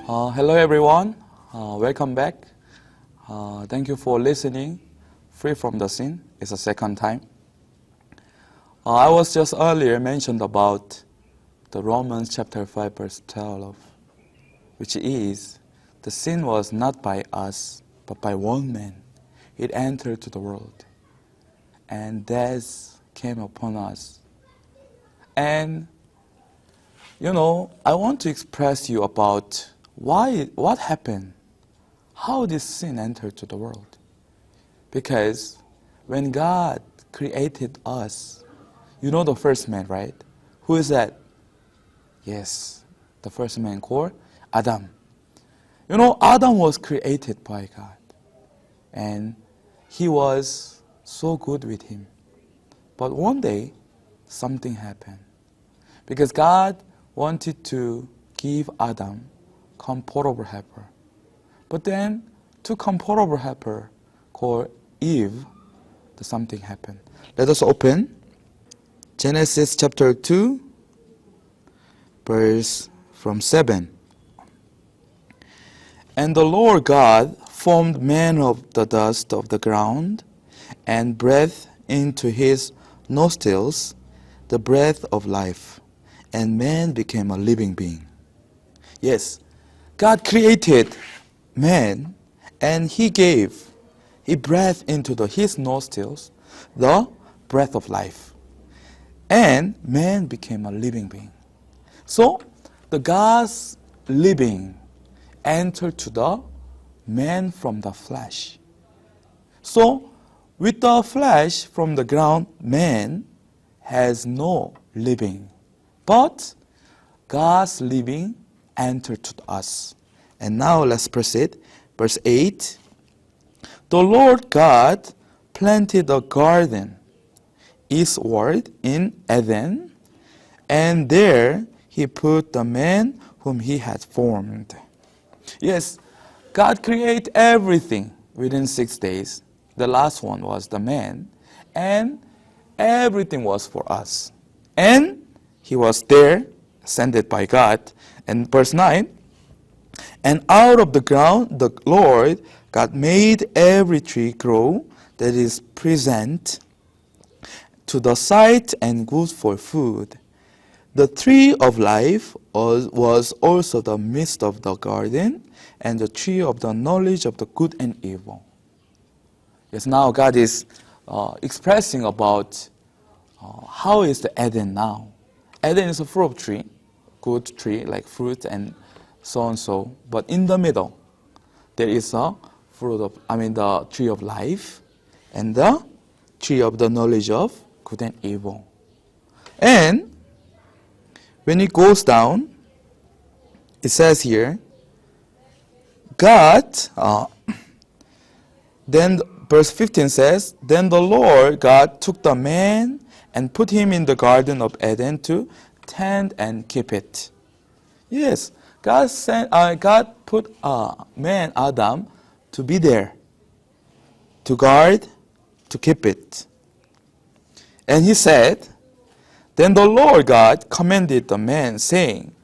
Hello everyone, welcome back. Thank you for listening. Free from the Sin is the second time. I was just earlier mentioned about the Romans chapter 5 verse 12, which is, the sin was not by us, but by one man. It entered to the world, and death came upon us. And, I want to express you about what happened, how this sin entered to the world. Because when God created us, the first man, right? Who is that? Yes, the first man called Adam. Adam was created by God, and he was so good with him. But one day, something happened. Because God wanted to give Adam comfortable helper. But then, to comfortable helper called Eve, something happened. Let us open Genesis chapter 2, verse from 7. And the Lord God formed man of the dust of the ground, and breathed into his nostrils the breath of life, and man became a living being. Yes, God created man, and he breathed into his nostrils the breath of life, and man became a living being. So the God's living entered to the man from the flesh. So with the flesh from the ground, man has no living, but God's living entered to us. And now let's proceed. Verse 8. The Lord God planted a garden eastward in Eden, and there he put the man whom he had formed. Yes, God created everything within 6 days. The last one was the man, and everything was for us. And he was there, ascended by God. And verse 9, and out of the ground the Lord God made every tree grow that is present to the sight and good for food. The tree of life was also the midst of the garden, and the tree of the knowledge of the good and evil. Yes, now God is expressing about how is the Eden now. Eden is a fruit tree, good tree like fruit and so and so. But in the middle, there is the tree of life, and the tree of the knowledge of good and evil. And when it goes down, it says here, God, then verse 15 says, then the Lord God took the man and put him in the garden of Eden to tend and keep it. Yes, God put man, Adam, to be there, to guard, to keep it. And he said, then the Lord God commanded the man, saying,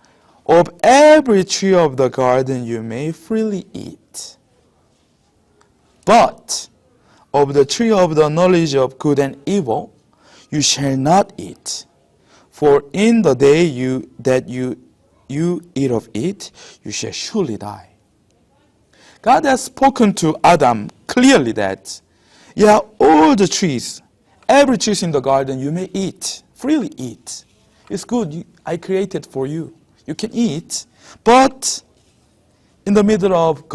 of every tree of the garden you may freely eat, but of the tree of the knowledge of good and evil you shall not eat. For in the day that you eat of it, you shall surely die. God has spoken to Adam clearly that, all the trees, every tree in the garden you may eat, freely eat. It's good, I created for you. You can eat, but in the middle of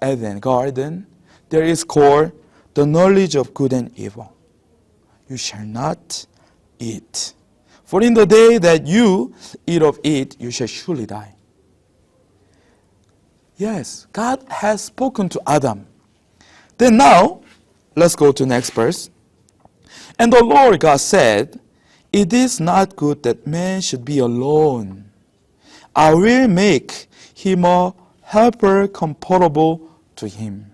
Eden garden, there is called the knowledge of good and evil. You shall not eat. For in the day that you eat of it, you shall surely die. Yes, God has spoken to Adam. Then now, let's go to next verse. And the Lord God said, it is not good that man should be alone. I will make him a helper comparable to him.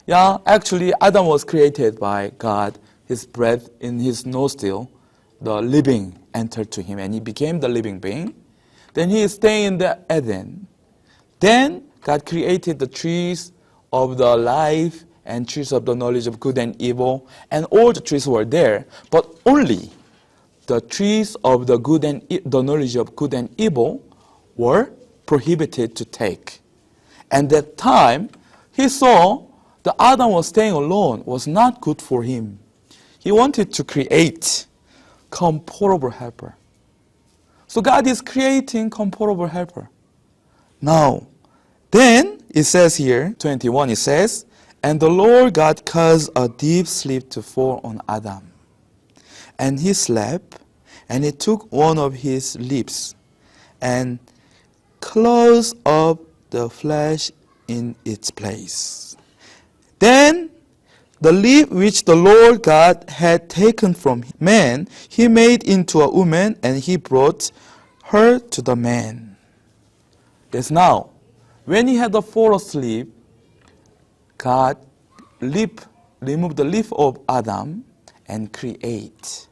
Actually, Adam was created by God. His breath in his nostril, the living entered to him, and he became the living being. Then he is staying in the Eden. Then God created the trees of the life and trees of the knowledge of good and evil, and all the trees were there, but only the trees of the good and the knowledge of good and evil were prohibited to take. And that time he saw that Adam was staying alone was not good for him. He wanted to create comfortable helper. So God is creating comfortable helper. Now, then it says here, 21, it says, and the Lord God caused a deep sleep to fall on Adam. And he slept, and he took one of his lips, and closed up the flesh in its place. Then the lip which the Lord God had taken from man, he made into a woman, and he brought her to the man. Yes, now, when he had fall asleep, God removed the lip of Adam and create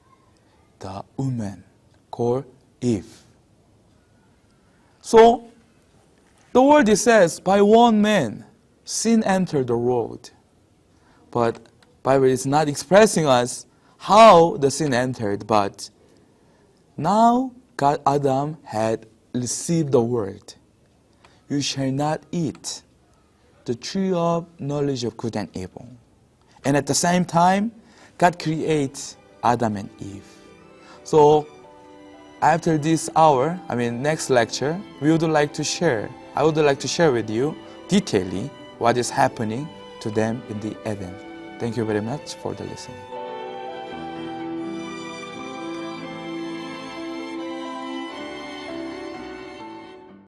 the woman called Eve. So, the word says, by one man, sin entered the world. But Bible is not expressing us how the sin entered, but now God, Adam had received the word. You shall not eat the tree of knowledge of good and evil. And at the same time, God creates Adam and Eve. So after this hour, next lecture, I would like to share with you detailing what is happening to them in the Eden. Thank you very much for the listening.